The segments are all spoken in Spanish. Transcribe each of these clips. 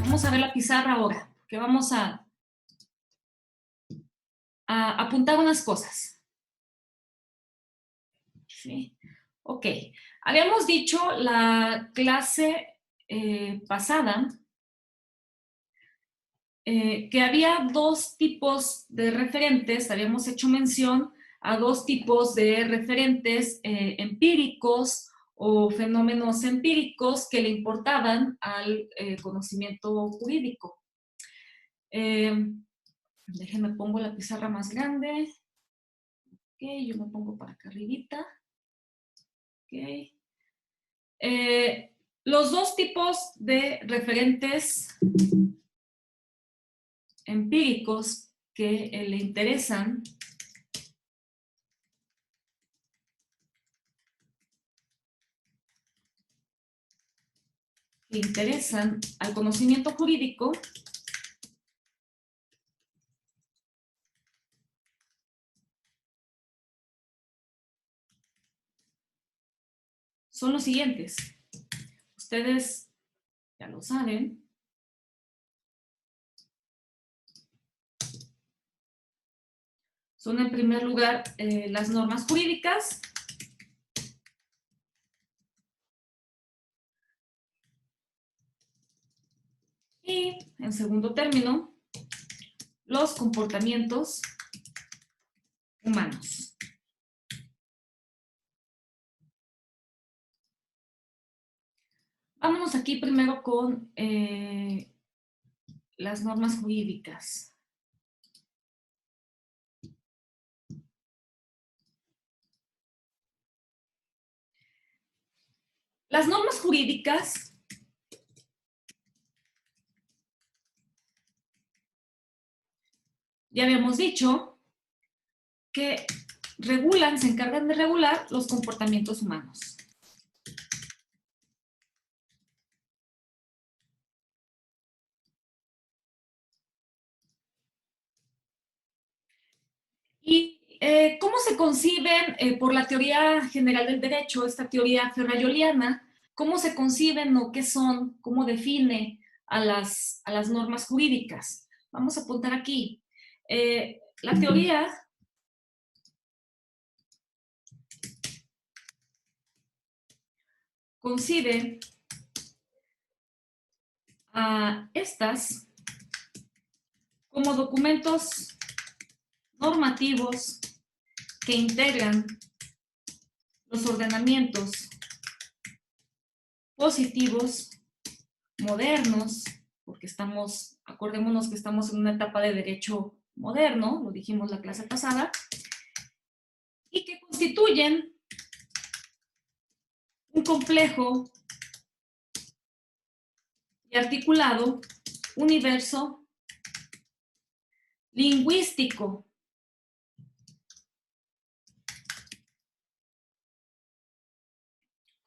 Vamos a ver la pizarra ahora, que vamos a apuntar unas cosas. ¿Sí? Ok. Habíamos dicho la clase pasada que había dos tipos de referentes, habíamos hecho mención a dos tipos de referentes empíricos o fenómenos empíricos que le importaban al conocimiento jurídico. Déjenme pongo la pizarra más grande. Ok, yo me pongo para acá arribita. Ok. Los dos tipos de referentes empíricos que le interesan al conocimiento jurídico son los siguientes. Ustedes ya lo saben. Son en primer lugar las normas jurídicas. Y en segundo término, los comportamientos humanos. Vámonos aquí primero con las normas jurídicas. Las normas jurídicas ya habíamos dicho que regulan, se encargan de regular los comportamientos humanos. ¿Y cómo se conciben por la teoría general del derecho, esta teoría ferrayoliana? ¿Cómo se conciben o qué son, cómo define a las normas jurídicas? Vamos a apuntar aquí. La teoría concibe a estas como documentos normativos que integran los ordenamientos positivos, modernos, porque acordémonos que estamos en una etapa de derecho moderno, lo dijimos la clase pasada, y que constituyen un complejo y articulado universo lingüístico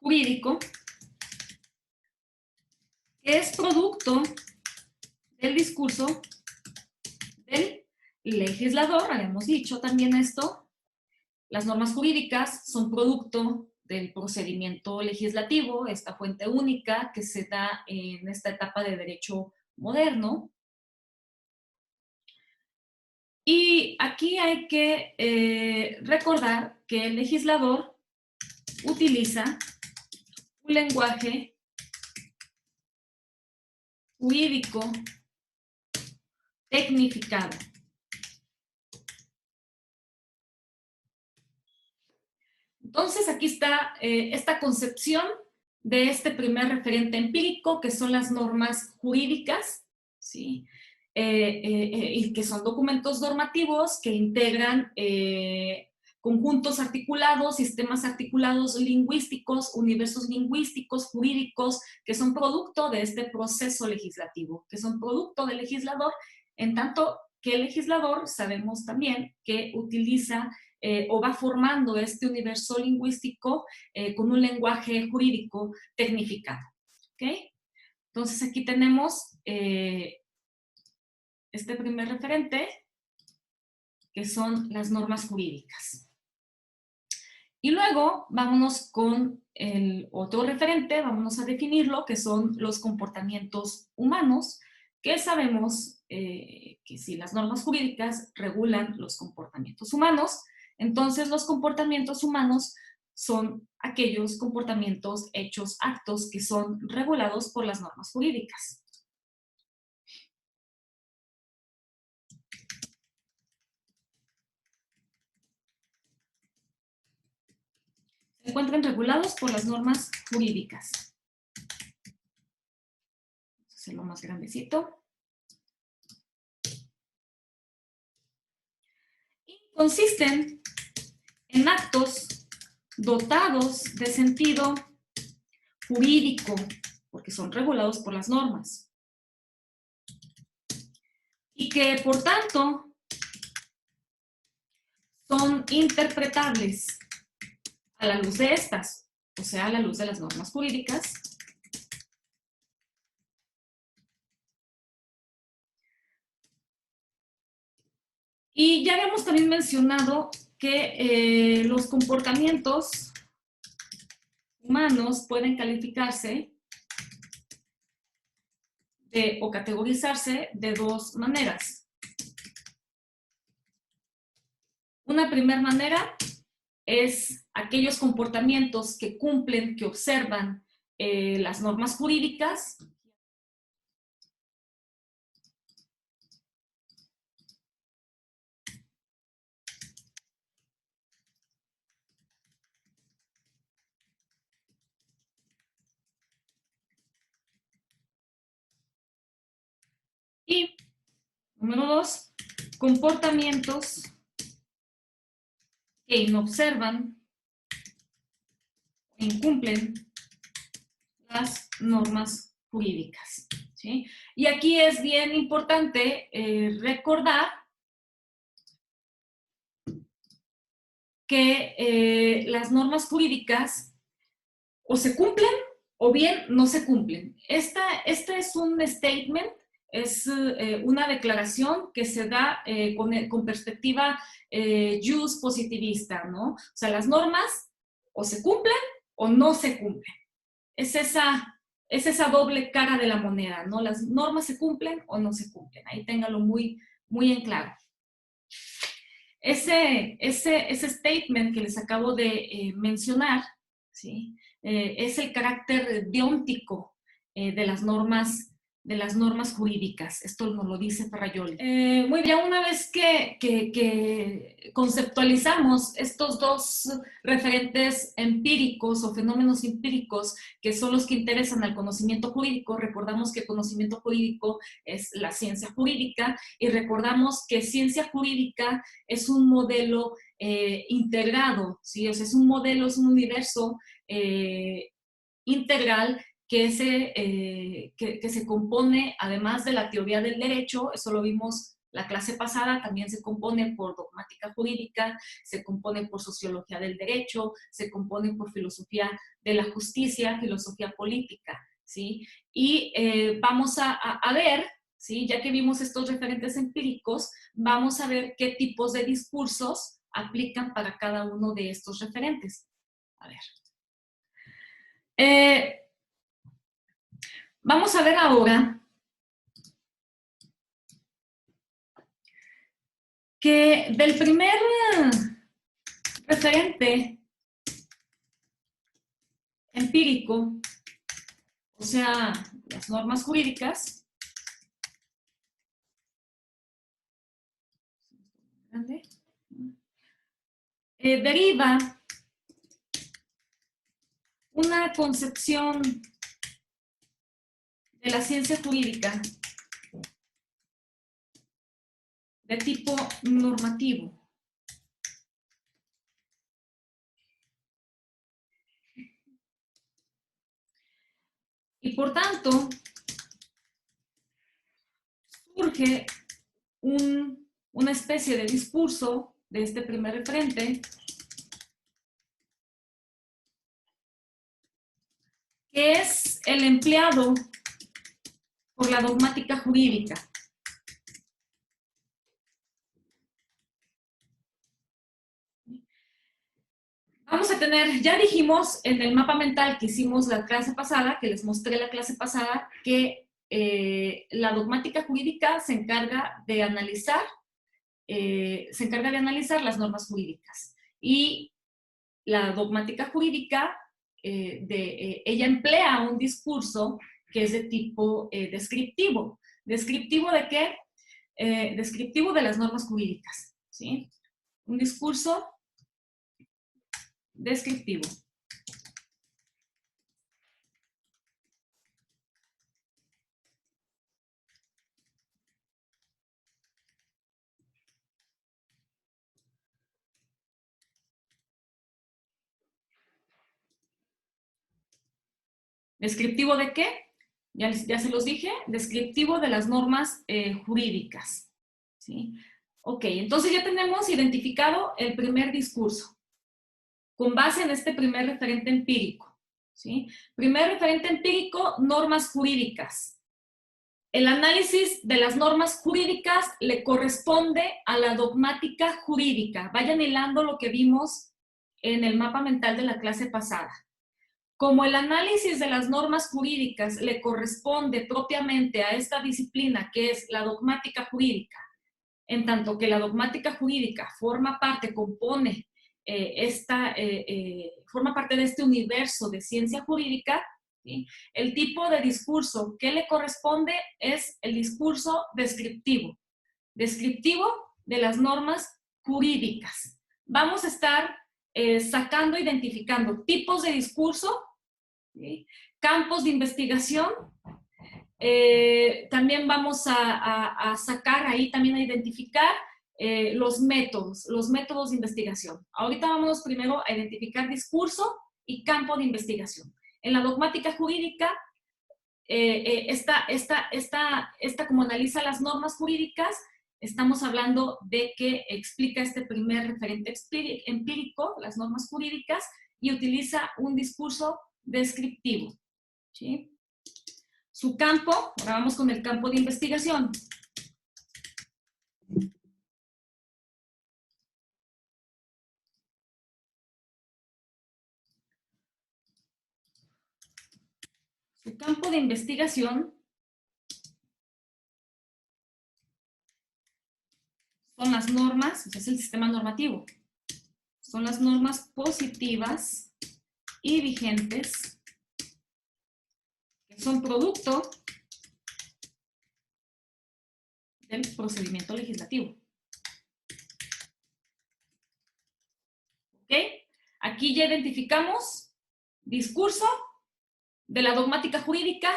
jurídico que es producto del discurso del legislador. Habíamos dicho también esto. Las normas jurídicas son producto del procedimiento legislativo, esta fuente única que se da en esta etapa de derecho moderno. Y aquí hay que recordar que el legislador utiliza un lenguaje jurídico tecnificado. Entonces, aquí está esta concepción de este primer referente empírico, que son las normas jurídicas, ¿sí? Y que son documentos normativos que integran conjuntos articulados, sistemas articulados lingüísticos, universos lingüísticos, jurídicos, que son producto de este proceso legislativo, que son producto del legislador, en tanto que el legislador sabemos también que utiliza o va formando este universo lingüístico con un lenguaje jurídico tecnificado. ¿Okay? Entonces aquí tenemos este primer referente, que son las normas jurídicas. Y luego vámonos con el otro referente, vámonos a definirlo, que son los comportamientos humanos, que sabemos que si las normas jurídicas regulan los comportamientos humanos, entonces los comportamientos humanos son aquellos comportamientos, hechos, actos que son regulados por las normas jurídicas. Se encuentran regulados por las normas jurídicas. Vamos a hacerlo más grandecito. Y consisten en actos dotados de sentido jurídico, porque son regulados por las normas. Y que, por tanto, son interpretables a la luz de estas, o sea, a la luz de las normas jurídicas. Y ya habíamos también mencionado que los comportamientos humanos pueden calificarse o categorizarse de dos maneras. Una primera manera es aquellos comportamientos que cumplen, que observan las normas jurídicas. Y, número dos, comportamientos que inobservan, incumplen las normas jurídicas, ¿sí? Y aquí es bien importante recordar que las normas jurídicas o se cumplen o bien no se cumplen. Este es un statement, es una declaración que se da con perspectiva jus positivista, ¿no? O sea, las normas o se cumplen o no se cumplen. Es esa doble cara de la moneda, ¿no? Las normas se cumplen o no se cumplen. Ahí téngalo muy, muy en claro. Ese statement que les acabo de mencionar, ¿sí? Es el carácter deóntico de las normas jurídicas. Esto nos lo dice Ferrajoli. Muy bien, una vez que conceptualizamos estos dos referentes empíricos o fenómenos empíricos que son los que interesan al conocimiento jurídico, recordamos que el conocimiento jurídico es la ciencia jurídica y recordamos que ciencia jurídica es un modelo integrado, ¿sí? O sea, es un modelo, es un universo integral que se compone, además de la teoría del derecho, eso lo vimos la clase pasada, también se compone por dogmática jurídica, se compone por sociología del derecho, se compone por filosofía de la justicia, filosofía política, ¿sí? Y vamos a ver, ¿sí? Ya que vimos estos referentes empíricos, vamos a ver qué tipos de discursos aplican para cada uno de estos referentes. A ver. Vamos a ver ahora que del primer referente empírico, o sea, las normas jurídicas, deriva una concepción de la ciencia jurídica de tipo normativo. Y por tanto, surge una especie de discurso de este primer referente que es el empleado por la dogmática jurídica. Vamos a tener, ya dijimos en el mapa mental que hicimos la clase pasada, que les mostré la clase pasada, que la dogmática jurídica se encarga de analizar las normas jurídicas. Y la dogmática jurídica, ella emplea un discurso que es de tipo descriptivo. ¿Descriptivo de qué? Descriptivo de las normas jurídicas, ¿sí? Un discurso descriptivo. ¿Descriptivo de qué? Ya se los dije, descriptivo de las normas jurídicas, ¿sí? Ok, entonces ya tenemos identificado el primer discurso, con base en este primer referente empírico, ¿sí? Primer referente empírico, normas jurídicas. El análisis de las normas jurídicas le corresponde a la dogmática jurídica. Vayan hilando lo que vimos en el mapa mental de la clase pasada. Como el análisis de las normas jurídicas le corresponde propiamente a esta disciplina que es la dogmática jurídica, en tanto que la dogmática jurídica forma parte, compone forma parte de este universo de ciencia jurídica, ¿sí? El tipo de discurso que le corresponde es el discurso descriptivo, descriptivo de las normas jurídicas. Vamos a estar sacando, identificando tipos de discurso, ¿sí? Campos de investigación. También vamos a sacar ahí, también a identificar los métodos de investigación. Ahorita vámonos primero a identificar discurso y campo de investigación. En la dogmática jurídica, esta como analiza las normas jurídicas, estamos hablando de que explica este primer referente empírico, las normas jurídicas, y utiliza un discurso descriptivo, ¿sí? Su campo, ahora vamos con el campo de investigación. Su campo de investigación son las normas, o sea, es el sistema normativo. Son las normas positivas y vigentes que son producto del procedimiento legislativo. ¿Ok? Aquí ya identificamos discurso de la dogmática jurídica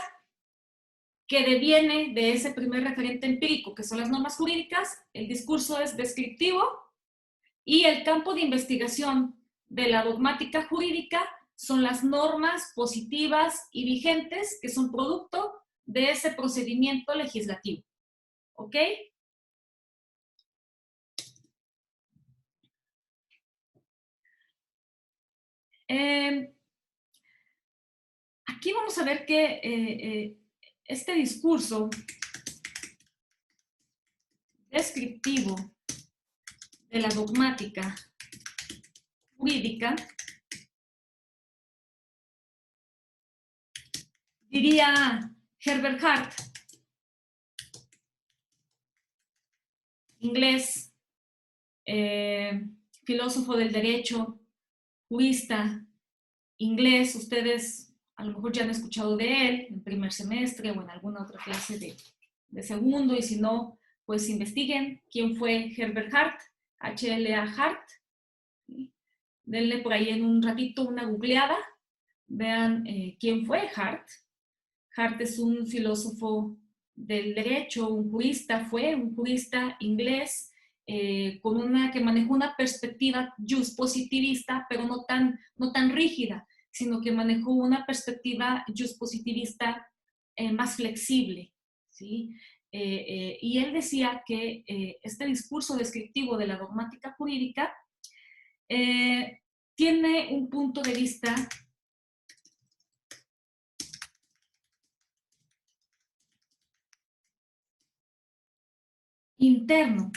que deviene de ese primer referente empírico, que son las normas jurídicas. El discurso es descriptivo y el campo de investigación de la dogmática jurídica son las normas positivas y vigentes que son producto de ese procedimiento legislativo. ¿Ok? Aquí vamos a ver que este discurso descriptivo de la dogmática jurídica, diría Herbert Hart, inglés, filósofo del derecho, jurista, inglés. Ustedes a lo mejor ya han escuchado de él en primer semestre o en alguna otra clase de segundo, y si no, pues investiguen quién fue Herbert Hart, H.L.A. Hart. Denle por ahí en un ratito una googleada, vean quién fue Hart. Hart es un filósofo del derecho, un jurista, fue un jurista inglés que manejó una perspectiva juspositivista, pero no tan rígida, sino que manejó una perspectiva juspositivista más flexible, ¿sí? Y él decía que este discurso descriptivo de la dogmática jurídica tiene un punto de vista interno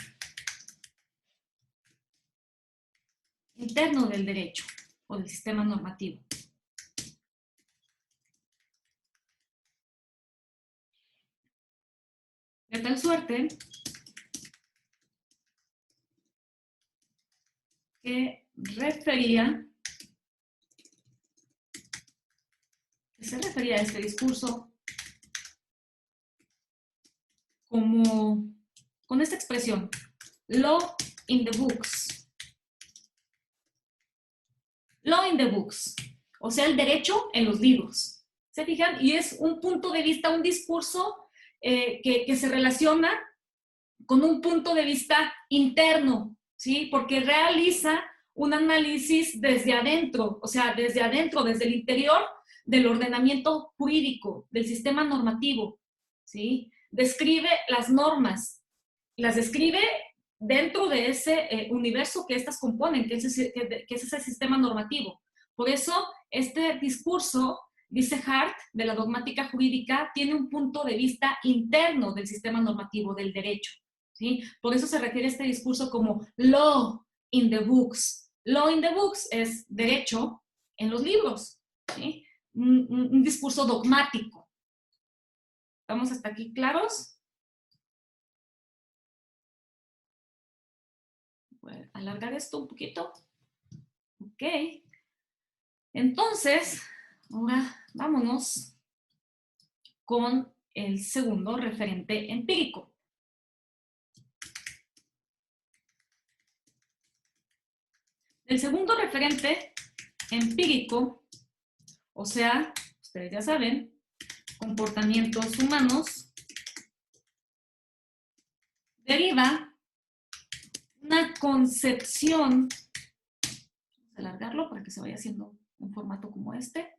del derecho o del sistema normativo. de tal suerte que se refería a este discurso como con esta expresión, law in the books. Law in the books, o sea, el derecho en los libros. ¿Se fijan? Y es un punto de vista, un discurso que se relaciona con un punto de vista interno, ¿sí? Porque realiza un análisis desde adentro, o sea, desde adentro, desde el interior del ordenamiento jurídico, del sistema normativo, ¿sí? Describe las normas, las describe dentro de ese universo que estas componen, que es ese sistema normativo. Por eso, este discurso, dice Hart, de la dogmática jurídica, tiene un punto de vista interno del sistema normativo, del derecho, ¿sí? Por eso se refiere a este discurso como law in the books. Law in the books es derecho en los libros, ¿sí? Un discurso dogmático. ¿Estamos hasta aquí claros? Voy a alargar esto un poquito. Ok. Entonces, ahora vámonos con el segundo referente empírico. El segundo referente empírico, o sea, ustedes ya saben, comportamientos humanos, deriva una concepción, vamos a alargarlo para que se vaya haciendo un formato como este.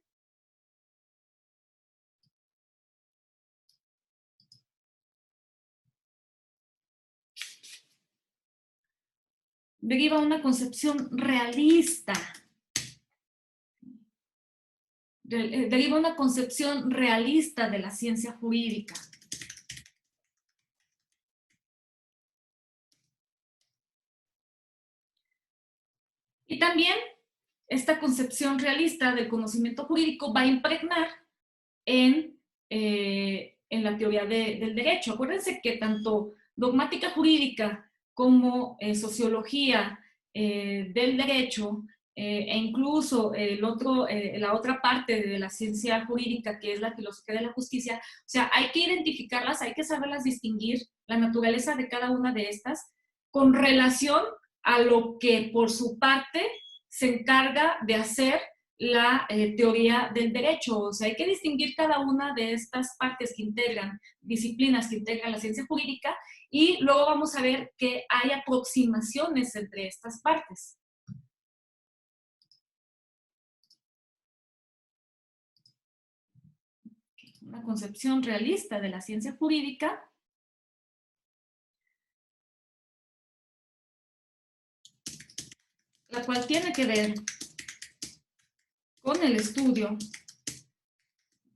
Deriva una concepción realista. Deriva una concepción realista de la ciencia jurídica. Y también esta concepción realista del conocimiento jurídico va a impregnar en la teoría del derecho. Acuérdense que tanto dogmática jurídica como sociología del derecho e incluso la otra parte de la ciencia jurídica, que es la filosofía de la justicia, o sea, hay que identificarlas, hay que saberlas distinguir, la naturaleza de cada una de estas, con relación a lo que por su parte se encarga de hacer la teoría del derecho. O sea, hay que distinguir cada una de estas partes que integran, disciplinas que integran la ciencia jurídica, y luego vamos a ver que hay aproximaciones entre estas partes. Una concepción realista de la ciencia jurídica la cual tiene que ver con el estudio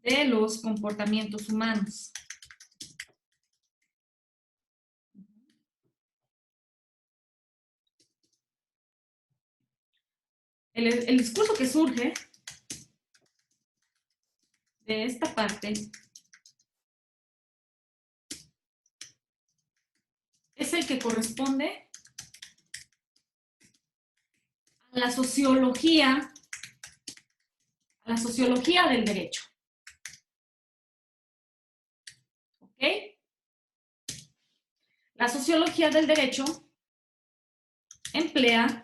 de los comportamientos humanos. El discurso que surge de esta parte es el que corresponde a la sociología del derecho. ¿Ok? La sociología del derecho emplea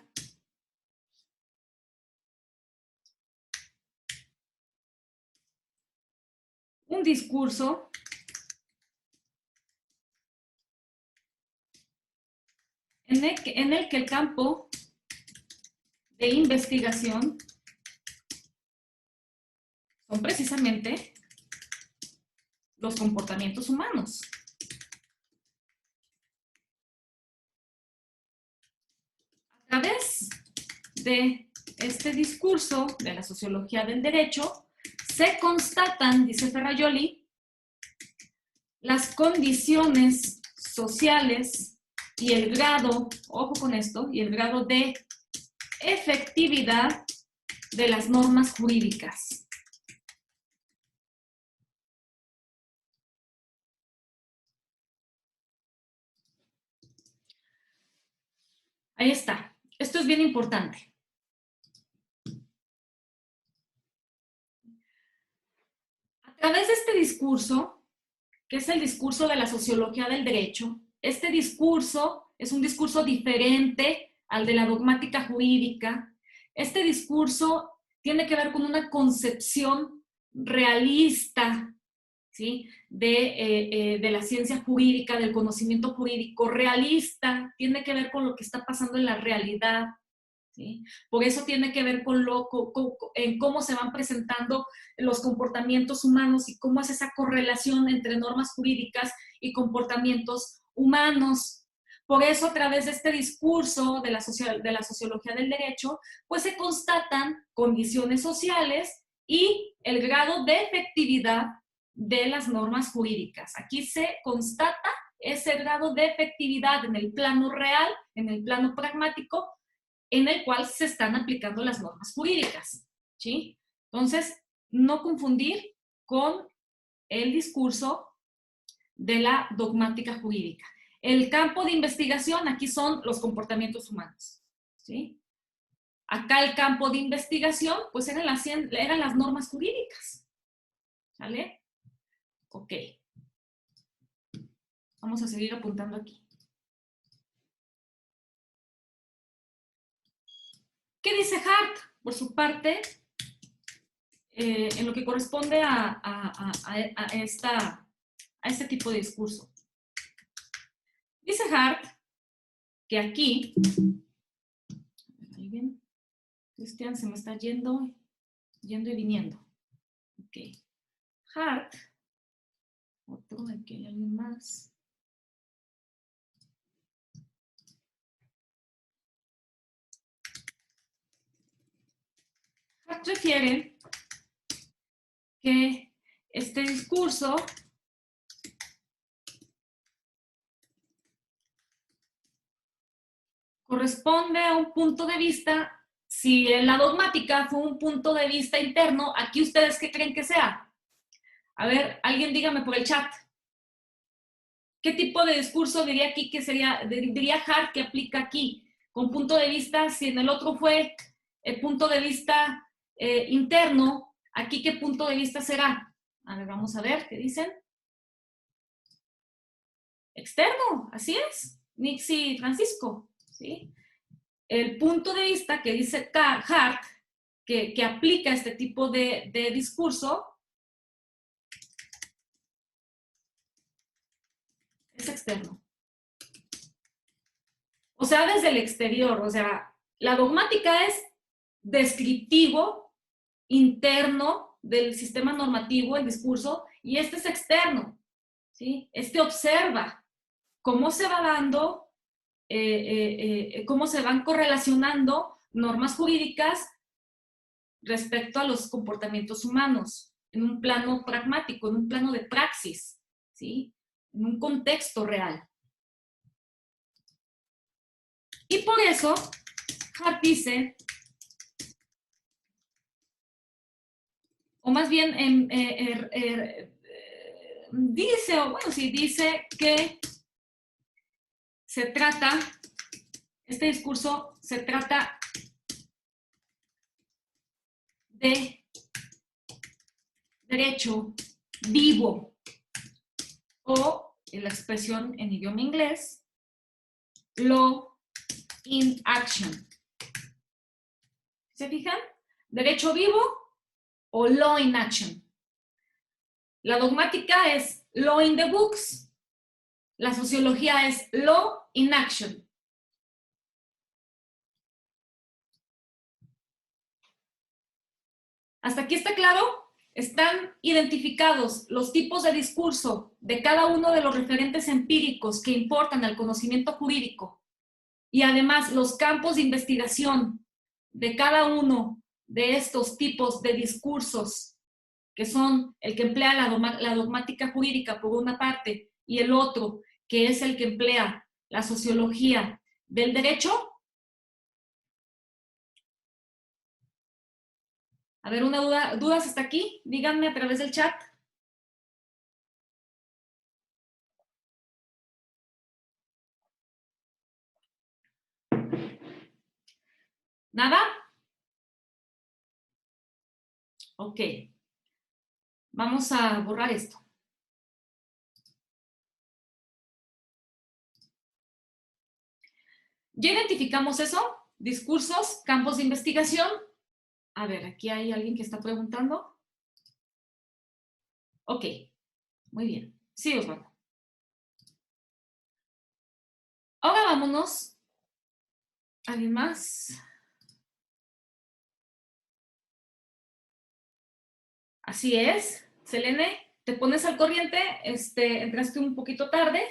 un discurso en el que el campo de investigación son precisamente los comportamientos humanos. A través de este discurso de la sociología del derecho, se constatan, dice Ferrajoli, las condiciones sociales y el grado, ojo con esto, y el grado de efectividad de las normas jurídicas. Ahí está. Esto es bien importante. A través de este discurso, que es el discurso de la sociología del derecho, este discurso es un discurso diferente al de la dogmática jurídica. Este discurso tiene que ver con una concepción realista, ¿sí? de la ciencia jurídica, del conocimiento jurídico realista, tiene que ver con lo que está pasando en la realidad, ¿sí? Por eso tiene que ver en cómo se van presentando los comportamientos humanos y cómo es esa correlación entre normas jurídicas y comportamientos humanos. Por eso, a través de este discurso de la sociología del derecho, pues se constatan condiciones sociales y el grado de efectividad de las normas jurídicas. Aquí se constata ese grado de efectividad en el plano real, en el plano pragmático, en el cual se están aplicando las normas jurídicas, ¿sí? Entonces, no confundir con el discurso de la dogmática jurídica. El campo de investigación aquí son los comportamientos humanos, ¿sí? Acá el campo de investigación, pues eran las normas jurídicas, ¿sale? Ok. Vamos a seguir apuntando aquí. ¿Qué dice Hart? Por su parte, en lo que corresponde a este tipo de discurso. Dice Hart que aquí, ¿alguien? Cristian se me está yendo y viniendo. Ok. Hart, otro, aquí hay alguien más. Hart refiere que este discurso corresponde a un punto de vista. Si en la dogmática fue un punto de vista interno, ¿aquí ustedes qué creen que sea? A ver, alguien dígame por el chat. ¿Qué tipo de discurso diría aquí que sería, diría Hart que aplica aquí? Con punto de vista, si en el otro fue el punto de vista interno, ¿aquí qué punto de vista será? A ver, vamos a ver, ¿qué dicen? Externo, así es. Nixie Francisco, ¿sí? El punto de vista que dice Hart, que aplica este tipo de discurso, es externo. O sea, desde el exterior. O sea, la dogmática es descriptivo, interno del sistema normativo, el discurso, y este es externo, ¿sí? Este observa cómo se va dando, cómo se van correlacionando normas jurídicas respecto a los comportamientos humanos, en un plano pragmático, en un plano de praxis, ¿sí? En un contexto real. Y por eso, Hart dice, o más bien dice, o bueno, sí, dice que se trata, este discurso se trata de derecho vivo, o en la expresión en idioma inglés, law in action. ¿Se fijan? Derecho vivo o law in action. La dogmática es law in the books, la sociología es law in action. ¿Hasta aquí está claro? Están identificados los tipos de discurso de cada uno de los referentes empíricos que importan al conocimiento jurídico y además los campos de investigación de cada uno de estos tipos de discursos, que son el que emplea la dogmática jurídica por una parte y el otro, que es el que emplea la sociología del derecho. A ver, ¿dudas hasta aquí? Díganme a través del chat. ¿Nada? Ok. Vamos a borrar esto. Ya identificamos eso, discursos, campos de investigación. A ver, aquí hay alguien que está preguntando. Ok, muy bien. Sí, Osvaldo. Ahora vámonos. ¿Alguien más? Así es, Selene, te pones al corriente, entraste un poquito tarde,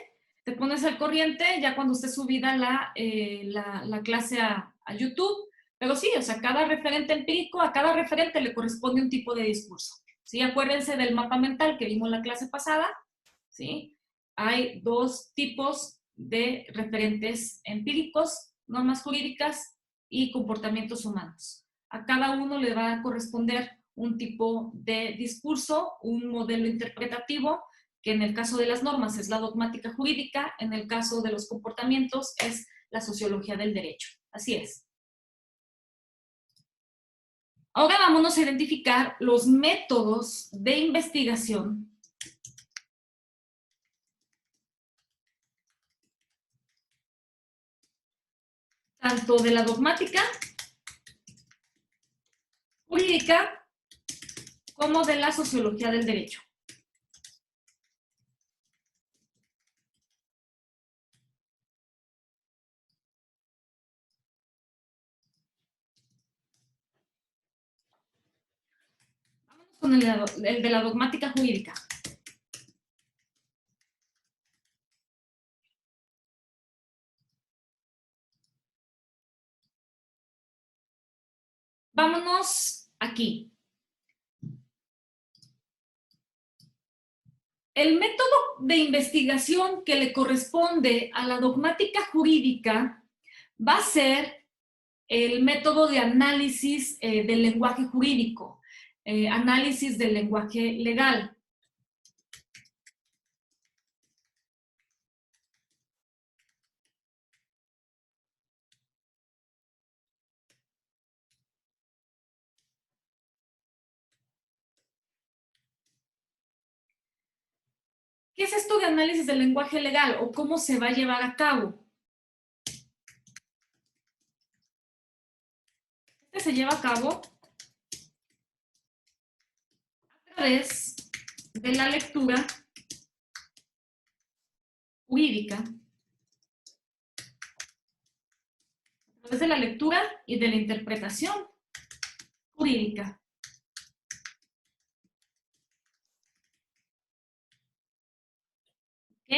te pones al corriente ya cuando esté subida la clase a YouTube, pero sí, o sea, cada referente empírico, a cada referente le corresponde un tipo de discurso, ¿sí? Acuérdense del mapa mental que vimos la clase pasada, ¿sí? Hay dos tipos de referentes empíricos, normas jurídicas y comportamientos humanos. A cada uno le va a corresponder un tipo de discurso, un modelo interpretativo, que en el caso de las normas es la dogmática jurídica, en el caso de los comportamientos es la sociología del derecho. Así es. Ahora vámonos a identificar los métodos de investigación tanto de la dogmática jurídica como de la sociología del derecho. Vámonos con el de la dogmática jurídica. Vámonos aquí. El método de investigación que le corresponde a la dogmática jurídica va a ser el método de análisis del lenguaje jurídico, análisis del lenguaje legal. ¿Qué es esto de análisis del lenguaje legal o cómo se va a llevar a cabo? Este se lleva a cabo a través de la lectura jurídica, a través de la lectura y de la interpretación jurídica. ¿Ok?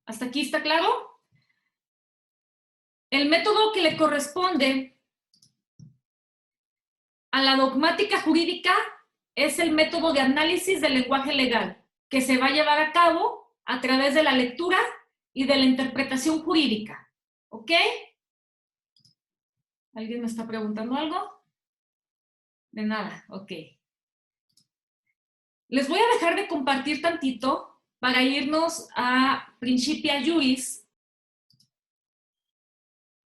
¿Hasta aquí está claro? El método que le corresponde a la dogmática jurídica es el método de análisis del lenguaje legal, que se va a llevar a cabo a través de la lectura y de la interpretación jurídica. ¿Ok? ¿Alguien me está preguntando algo? De nada, ok. Les voy a dejar de compartir tantito para irnos a Principia Juris.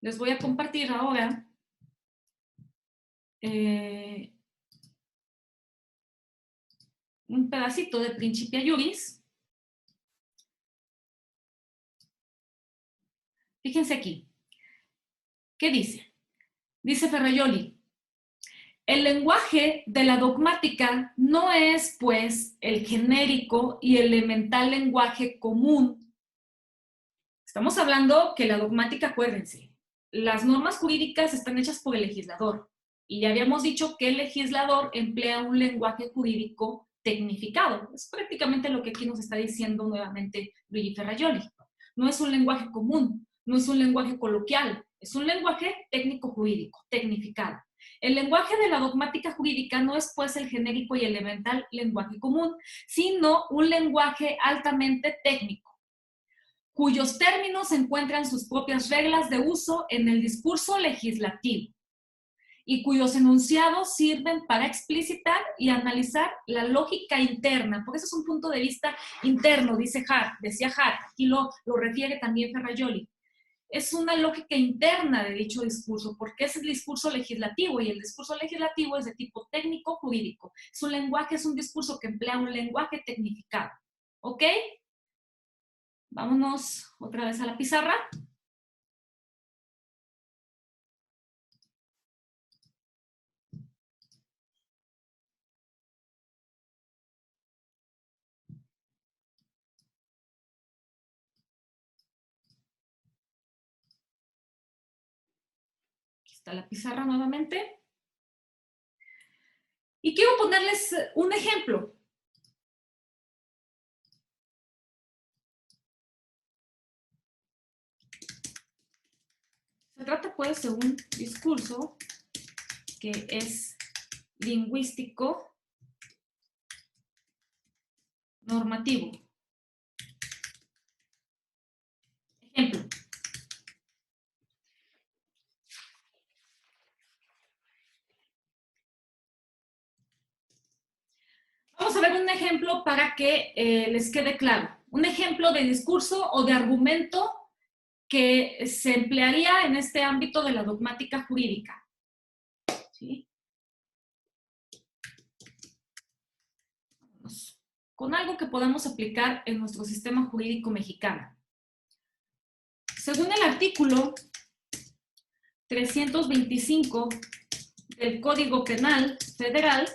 Les voy a compartir ahora un pedacito de Principia Juris. Fíjense aquí. ¿Qué dice? Dice Ferrajoli, el lenguaje de la dogmática no es, pues, el genérico y elemental lenguaje común. Estamos hablando que la dogmática, acuérdense, las normas jurídicas están hechas por el legislador. Y ya habíamos dicho que el legislador emplea un lenguaje jurídico tecnificado. Es prácticamente lo que aquí nos está diciendo nuevamente Luigi Ferrajoli. No es un lenguaje común, no es un lenguaje coloquial, es un lenguaje técnico-jurídico, tecnificado. El lenguaje de la dogmática jurídica no es, pues, el genérico y elemental lenguaje común, sino un lenguaje altamente técnico, cuyos términos encuentran sus propias reglas de uso en el discurso legislativo y cuyos enunciados sirven para explicitar y analizar la lógica interna. Por eso es un punto de vista interno, decía Hart, aquí lo refiere también Ferrajoli. es una lógica interna de dicho discurso, porque es el discurso legislativo y el discurso legislativo es de tipo técnico-jurídico. Es un lenguaje, es un discurso que emplea un lenguaje tecnificado. ¿Ok? Vámonos otra vez a la pizarra. Aquí está la pizarra nuevamente. Y quiero ponerles un ejemplo. Se trata pues de un discurso que es lingüístico normativo. Ejemplo. Vamos a ver un ejemplo para que les quede claro. Un ejemplo de discurso o de argumento que se emplearía en este ámbito de la dogmática jurídica. ¿Sí? Con algo que podamos aplicar en nuestro sistema jurídico mexicano. Según el artículo 325 del Código Penal Federal,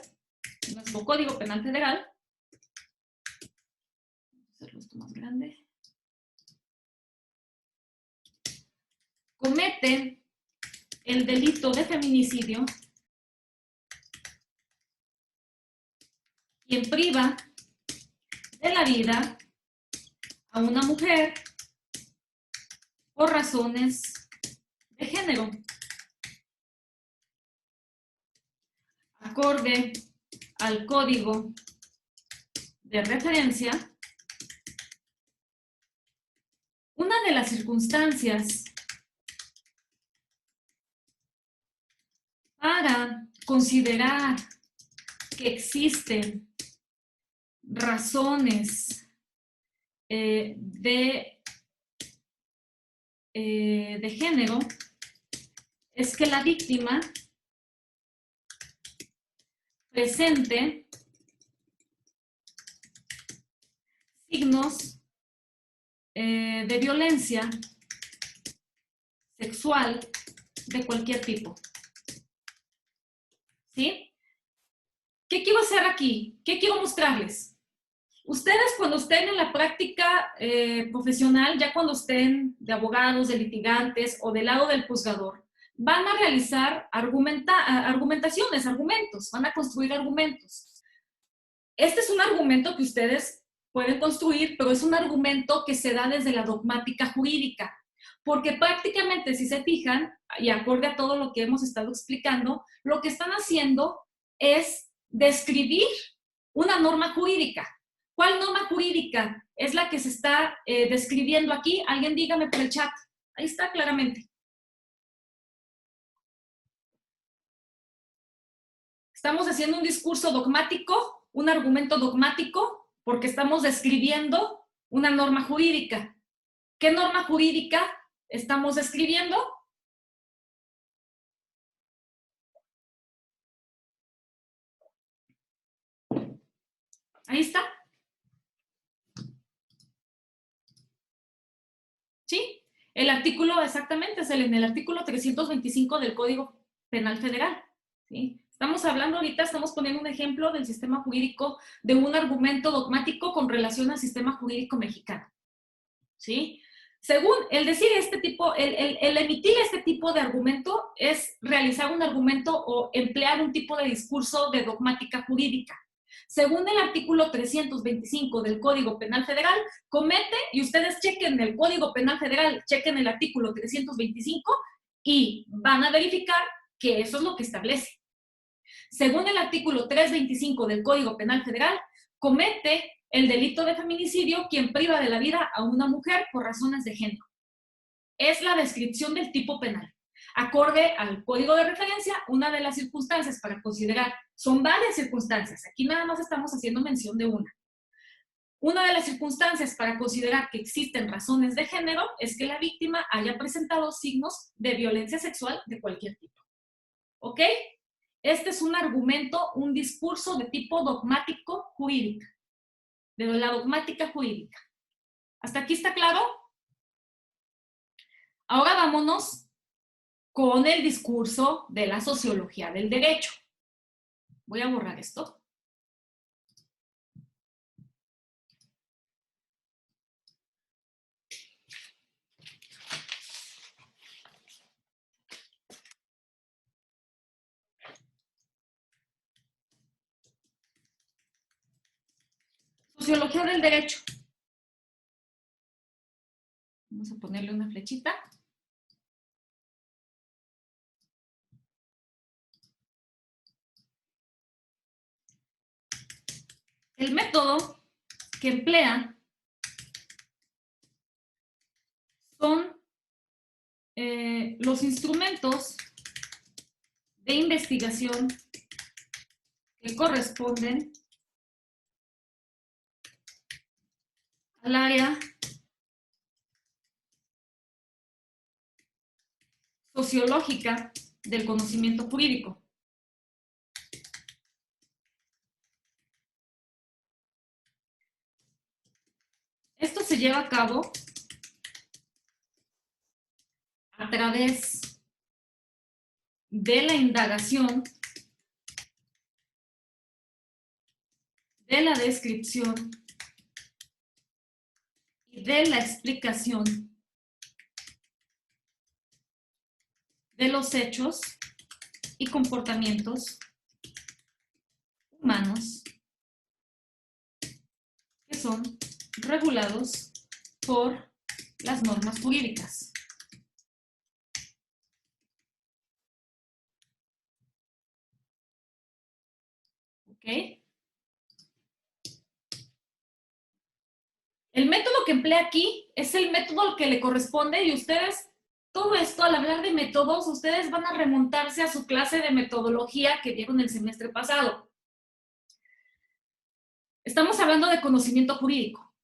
nuestro Código Penal Federal, vamos a hacerlo esto más grande, comete el delito de feminicidio quien priva de la vida a una mujer por razones de género. Acorde al código de referencia, una de las circunstancias para considerar que existen razones de género es que la víctima presente signos de violencia sexual de cualquier tipo. ¿Sí? ¿Qué quiero hacer aquí? ¿Qué quiero mostrarles? Ustedes cuando estén en la práctica profesional, ya cuando estén de abogados, de litigantes o del lado del juzgador, van a realizar argumentaciones, argumentos, van a construir argumentos. Este es un argumento que ustedes pueden construir, pero es un argumento que se da desde la dogmática jurídica, porque prácticamente, si se fijan, y acorde a todo lo que hemos estado explicando, lo que están haciendo es describir una norma jurídica. ¿Cuál norma jurídica es la que se está describiendo aquí? Alguien dígame por el chat. Ahí está claramente. Estamos haciendo un discurso dogmático, un argumento dogmático, porque estamos describiendo una norma jurídica. ¿Qué norma jurídica estamos describiendo? Ahí está. ¿Sí? El artículo, exactamente, es en el artículo 325 del Código Penal Federal. ¿Sí? Estamos hablando ahorita, estamos poniendo un ejemplo del sistema jurídico, de un argumento dogmático con relación al sistema jurídico mexicano. ¿Sí? Según el decir este tipo, el emitir este tipo de argumento es realizar un argumento o emplear un tipo de discurso de dogmática jurídica. Según el artículo 325 del Código Penal Federal, comete, y ustedes chequen el Código Penal Federal, chequen el artículo 325 y van a verificar que eso es lo que establece. Según el artículo 325 del Código Penal Federal, comete el delito de feminicidio quien priva de la vida a una mujer por razones de género. Es la descripción del tipo penal. Acorde al código de referencia, una de las circunstancias para considerar, son varias circunstancias, aquí nada más estamos haciendo mención de una. Una de las circunstancias para considerar que existen razones de género es que la víctima haya presentado signos de violencia sexual de cualquier tipo. ¿Ok? Este es un argumento, un discurso de tipo dogmático jurídico, de la dogmática jurídica. ¿Hasta aquí está claro? Ahora vámonos con el discurso de la sociología del derecho. Voy a borrar esto. Sociología del derecho. Vamos a ponerle una flechita. El método que emplea son los instrumentos de investigación que corresponden al área sociológica del conocimiento jurídico. Esto se lleva a cabo a través de la indagación, de la descripción y de la explicación de los hechos y comportamientos humanos que son regulados por las normas jurídicas. ¿Ok? El método que emplea aquí es el método que le corresponde y ustedes, todo esto, al hablar de métodos, ustedes van a remontarse a su clase de metodología que dieron el semestre pasado. Estamos hablando de conocimiento jurídico.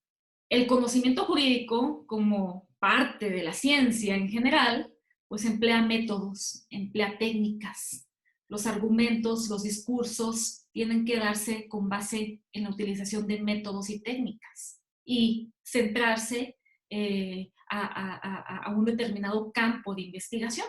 El conocimiento jurídico, como parte de la ciencia en general, pues emplea métodos, emplea técnicas. Los argumentos, los discursos tienen que darse con base en la utilización de métodos y técnicas y centrarse a un determinado campo de investigación.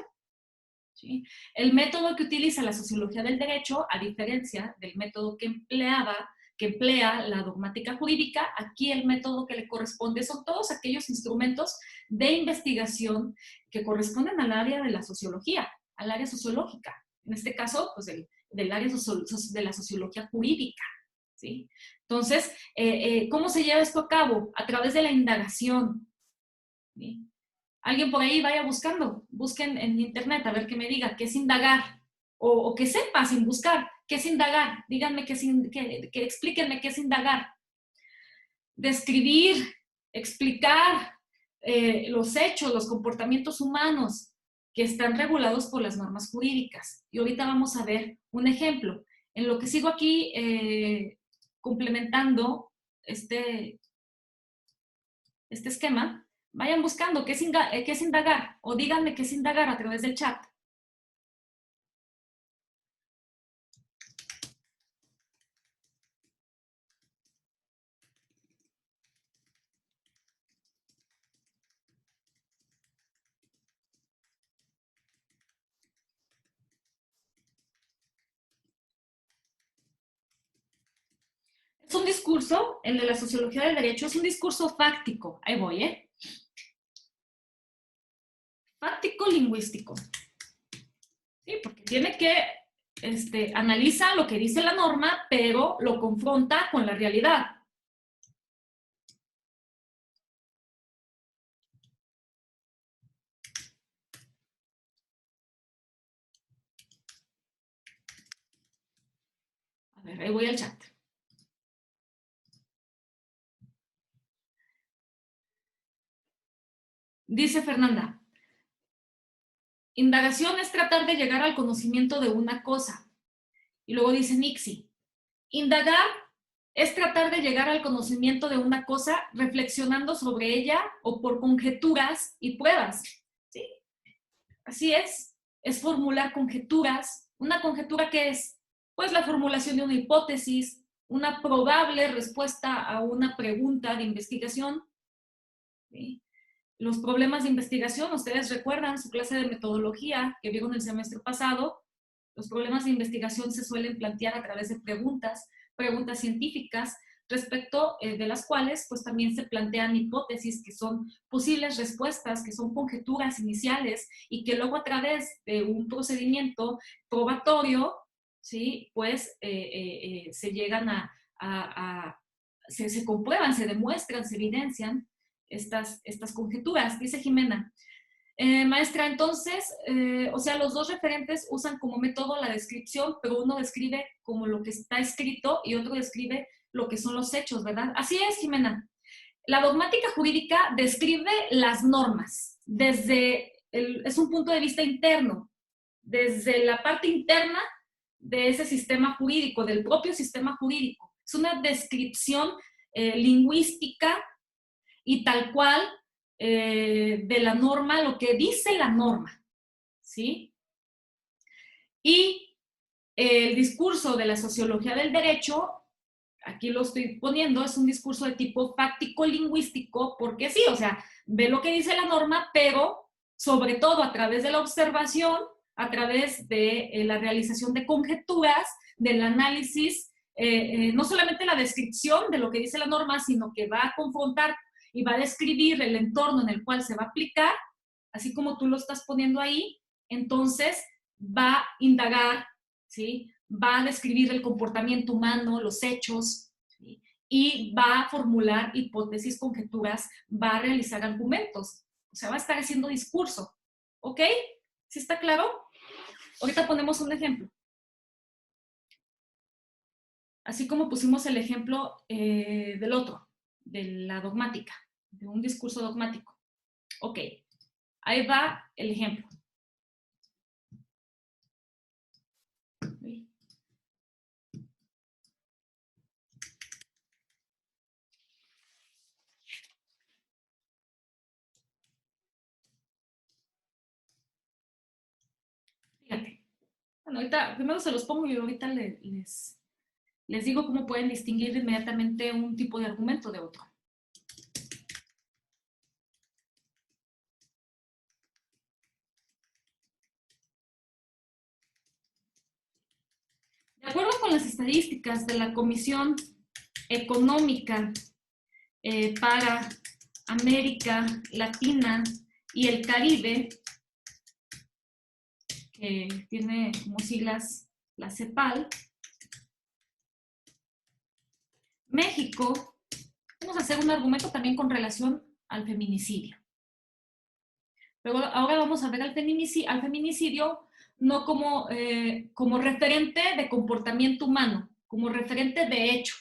¿Sí? El método que utiliza la sociología del derecho, a diferencia del método que emplea la dogmática jurídica, aquí el método que le corresponde son todos aquellos instrumentos de investigación que corresponden al área de la sociología, al área sociológica. En este caso, pues del área de la sociología jurídica. ¿Sí? Entonces, ¿cómo se lleva esto a cabo? A través de la indagación. ¿Sí? Alguien por ahí vaya buscando, busquen en internet a ver que me diga qué es indagar, o que sepa sin buscar qué es indagar. Díganme que explíquenme qué es indagar. Describir, explicar los hechos, los comportamientos humanos que están regulados por las normas jurídicas. Y ahorita vamos a ver un ejemplo. En lo que sigo aquí complementando este esquema, vayan buscando qué es indagar o díganme qué es indagar a través del chat. Es un discurso, el de la sociología del derecho, es un discurso fáctico. Ahí voy, ¿eh? Fáctico lingüístico. Sí, porque tiene que analiza lo que dice la norma, pero lo confronta con la realidad. A ver, ahí voy al chat. Dice Fernanda, indagación es tratar de llegar al conocimiento de una cosa. Y luego dice Nixie, indagar es tratar de llegar al conocimiento de una cosa reflexionando sobre ella o por conjeturas y pruebas. ¿Sí? Así es formular conjeturas. ¿Una conjetura qué es? Pues la formulación de una hipótesis, una probable respuesta a una pregunta de investigación. ¿Sí? Los problemas de investigación, ustedes recuerdan su clase de metodología que vieron el semestre pasado, los problemas de investigación se suelen plantear a través de preguntas científicas, respecto de las cuales pues también se plantean hipótesis que son posibles respuestas, que son conjeturas iniciales y que luego a través de un procedimiento probatorio, ¿sí? Pues se llegan se comprueban, se demuestran, se evidencian estas conjeturas. Dice Jimena, maestra, entonces, o sea, los dos referentes usan como método la descripción, pero uno describe como lo que está escrito y otro describe lo que son los hechos, ¿verdad? Así es, Jimena. La dogmática jurídica describe las normas es un punto de vista interno, desde la parte interna de ese sistema jurídico, del propio sistema jurídico. Es una descripción lingüística y tal cual de la norma, lo que dice la norma, ¿sí? Y el discurso de la sociología del derecho, aquí lo estoy poniendo, es un discurso de tipo fáctico-lingüístico, porque sí, o sea, ve lo que dice la norma, pero sobre todo a través de la observación, a través de la realización de conjeturas, del análisis, no solamente la descripción de lo que dice la norma, sino que va a confrontar y va a describir el entorno en el cual se va a aplicar, así como tú lo estás poniendo ahí, entonces va a indagar, ¿sí? Va a describir el comportamiento humano, los hechos, ¿sí? Y va a formular hipótesis, conjeturas, va a realizar argumentos, o sea, va a estar haciendo discurso, ¿ok? ¿Sí está claro? Ahorita ponemos un ejemplo. Así como pusimos el ejemplo del otro, de la dogmática, de un discurso dogmático. Ok, ahí va el ejemplo. Fíjate. Bueno, ahorita primero se los pongo y ahorita les digo cómo pueden distinguir inmediatamente un tipo de argumento de otro. De acuerdo con las estadísticas de la Comisión Económica para América Latina y el Caribe, que tiene como siglas la CEPAL, México, vamos a hacer un argumento también con relación al feminicidio. Pero ahora vamos a ver al feminicidio no como, como referente de comportamiento humano, como referente de hecho,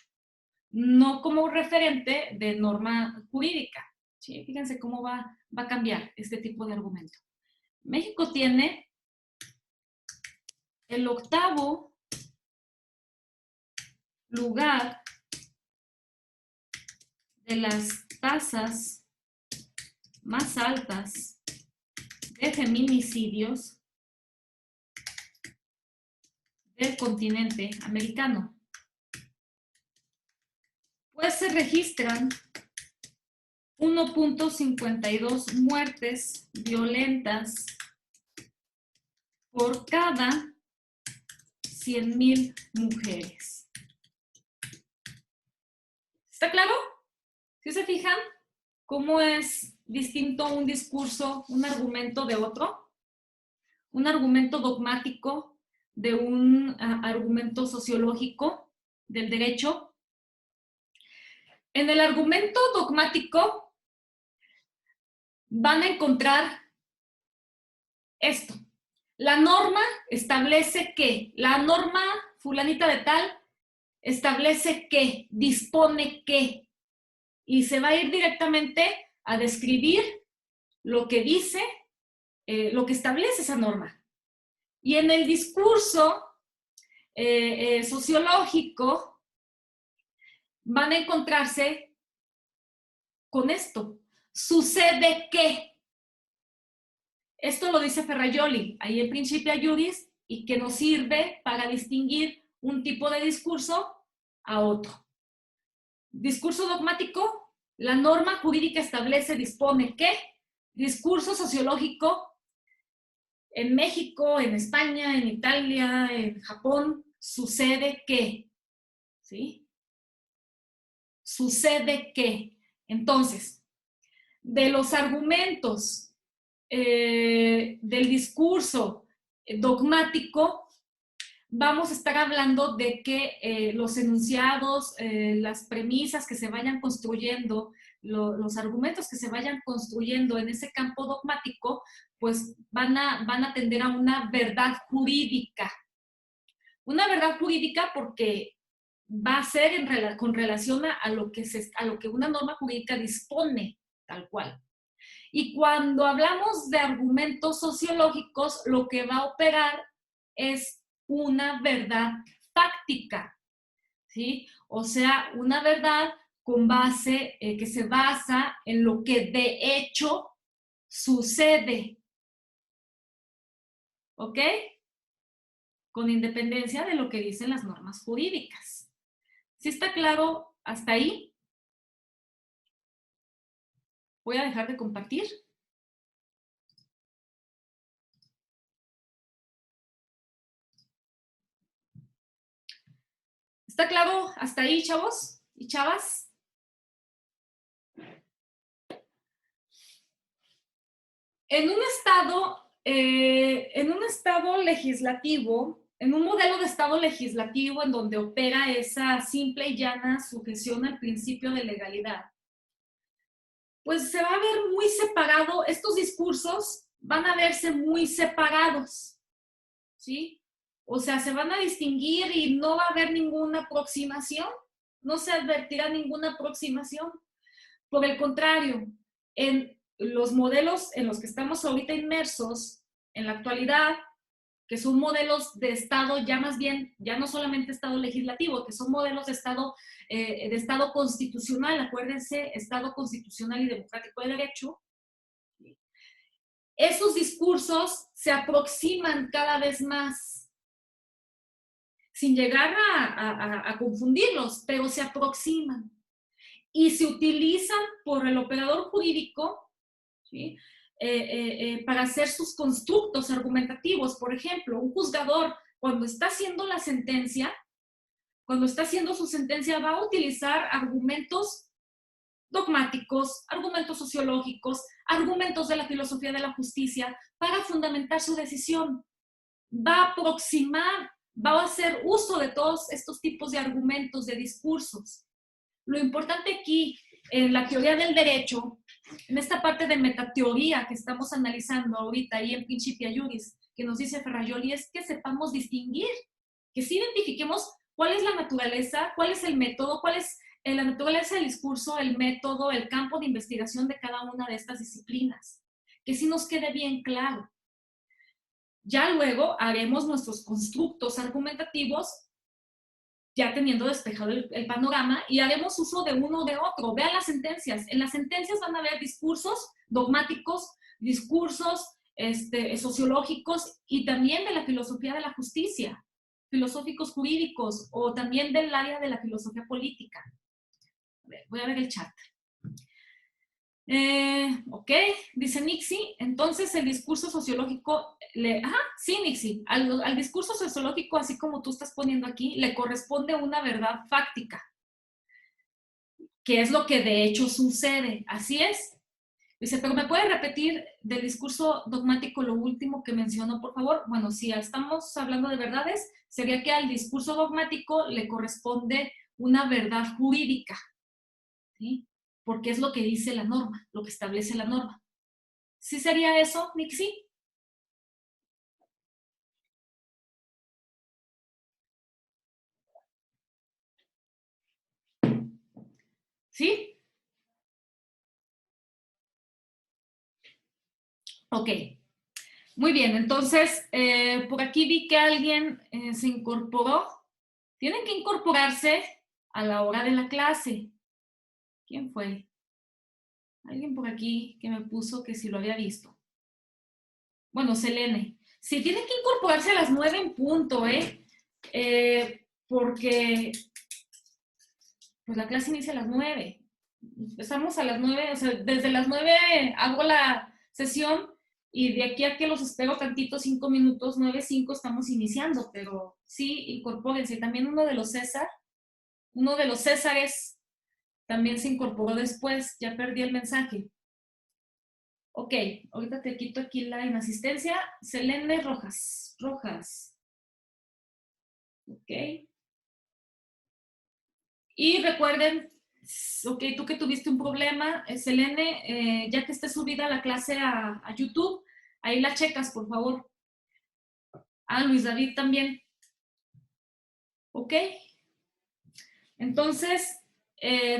no como referente de norma jurídica. ¿Sí? Fíjense cómo va a cambiar este tipo de argumento. México tiene el 8º lugar de las tasas más altas de feminicidios del continente americano. Pues se registran 1.52 muertes violentas por cada 100,000 mujeres. ¿Está claro? ¿Sí se fijan cómo es distinto un discurso, un argumento de otro? Un argumento dogmático de un argumento sociológico del derecho. En el argumento dogmático van a encontrar esto. La norma establece que, la norma fulanita de tal establece que, dispone que, y se va a ir directamente a describir lo que dice, lo que establece esa norma. Y en el discurso sociológico van a encontrarse con esto. Sucede que, esto lo dice Ferrajoli, ahí en Principia Juris, y que nos sirve para distinguir un tipo de discurso a otro. Discurso dogmático, la norma jurídica establece, dispone que discurso sociológico en México, en España, en Italia, en Japón, sucede que, ¿sí? Sucede que. Entonces, de los argumentos del discurso dogmático, vamos a estar hablando de que los enunciados, las premisas que se vayan construyendo, los argumentos que se vayan construyendo en ese campo dogmático, pues van a tender a una verdad jurídica. Una verdad jurídica porque va a ser con relación a lo que una norma jurídica dispone, tal cual. Y cuando hablamos de argumentos sociológicos, lo que va a operar es una verdad fáctica, ¿sí? O sea, una verdad con base, que se basa en lo que de hecho sucede, ¿ok? Con independencia de lo que dicen las normas jurídicas. ¿Sí está claro hasta ahí? Voy a dejar de compartir. ¿Está claro hasta ahí, chavos y chavas? En un estado legislativo, en un modelo de estado legislativo en donde opera esa simple y llana sujeción al principio de legalidad, pues se va a ver muy separado, estos discursos van a verse muy separados, ¿sí? O sea, se van a distinguir y no va a haber ninguna aproximación, no se advertirá ninguna aproximación. Por el contrario, en los modelos en los que estamos ahorita inmersos en la actualidad, que son modelos de Estado, ya más bien, ya no solamente Estado legislativo, que son modelos de Estado constitucional, acuérdense, Estado constitucional y democrático de derecho, esos discursos se aproximan cada vez más, sin llegar a confundirlos, pero se aproximan y se utilizan por el operador jurídico, ¿sí? Para hacer sus constructos argumentativos. Por ejemplo, un juzgador, cuando está haciendo la sentencia, cuando está haciendo su sentencia, va a utilizar argumentos dogmáticos, argumentos sociológicos, argumentos de la filosofía de la justicia para fundamentar su decisión. Va a aproximar, va a hacer uso de todos estos tipos de argumentos, de discursos. Lo importante aquí, en la teoría del derecho, en esta parte de metateoría que estamos analizando ahorita ahí en Principia Juris, que nos dice Ferrajoli, es que sepamos distinguir, que sí identifiquemos cuál es la naturaleza, cuál es el método, cuál es la naturaleza del discurso, el método, el campo de investigación de cada una de estas disciplinas, que sí nos quede bien claro. Ya luego haremos nuestros constructos argumentativos ya teniendo despejado el panorama, y haremos uso de uno o de otro. Vean las sentencias. En las sentencias van a haber discursos dogmáticos, discursos sociológicos y también de la filosofía de la justicia, filosóficos jurídicos o también del área de la filosofía política. A ver, voy a ver el chat. Ok, dice Nixie, entonces el discurso sociológico, sí Nixie, al discurso sociológico, así como tú estás poniendo aquí, le corresponde una verdad fáctica, que es lo que de hecho sucede, así es. Dice, pero ¿me puede repetir del discurso dogmático lo último que mencionó, por favor? Bueno, si estamos hablando de verdades, sería que al discurso dogmático le corresponde una verdad jurídica, ¿sí? Porque es lo que dice la norma, lo que establece la norma. ¿Sí sería eso, Nixie? ¿Sí? Ok. Muy bien, entonces, por aquí vi que alguien se incorporó. Tienen que incorporarse a la hora de la clase. ¿Quién fue? Alguien por aquí que me puso que si lo había visto. Bueno, Selene. Sí, tiene que incorporarse a las 9 en punto, porque pues la clase inicia a las 9. Empezamos a las 9, o sea, desde las 9 hago la sesión y de aquí a que los espero tantito, 5 minutos, 9:05 estamos iniciando, pero sí, incorpórense. También uno de los Césares también se incorporó después, ya perdí el mensaje. Ok, ahorita te quito aquí la inasistencia. Selene Rojas. Ok. Y recuerden, ok, tú que tuviste un problema, Selene, ya que esté subida la clase a YouTube, ahí la checas, por favor. Ah, Luis David también. Ok. Entonces,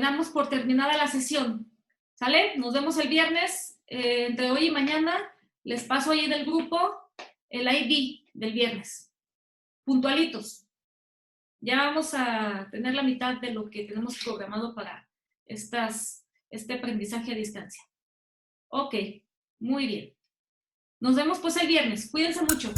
damos por terminada la sesión. ¿Sale? Nos vemos el viernes. Entre hoy y mañana les paso ahí del grupo el ID del viernes. Puntualitos. Ya vamos a tener la mitad de lo que tenemos programado para este aprendizaje a distancia. Ok, muy bien. Nos vemos pues el viernes. Cuídense mucho.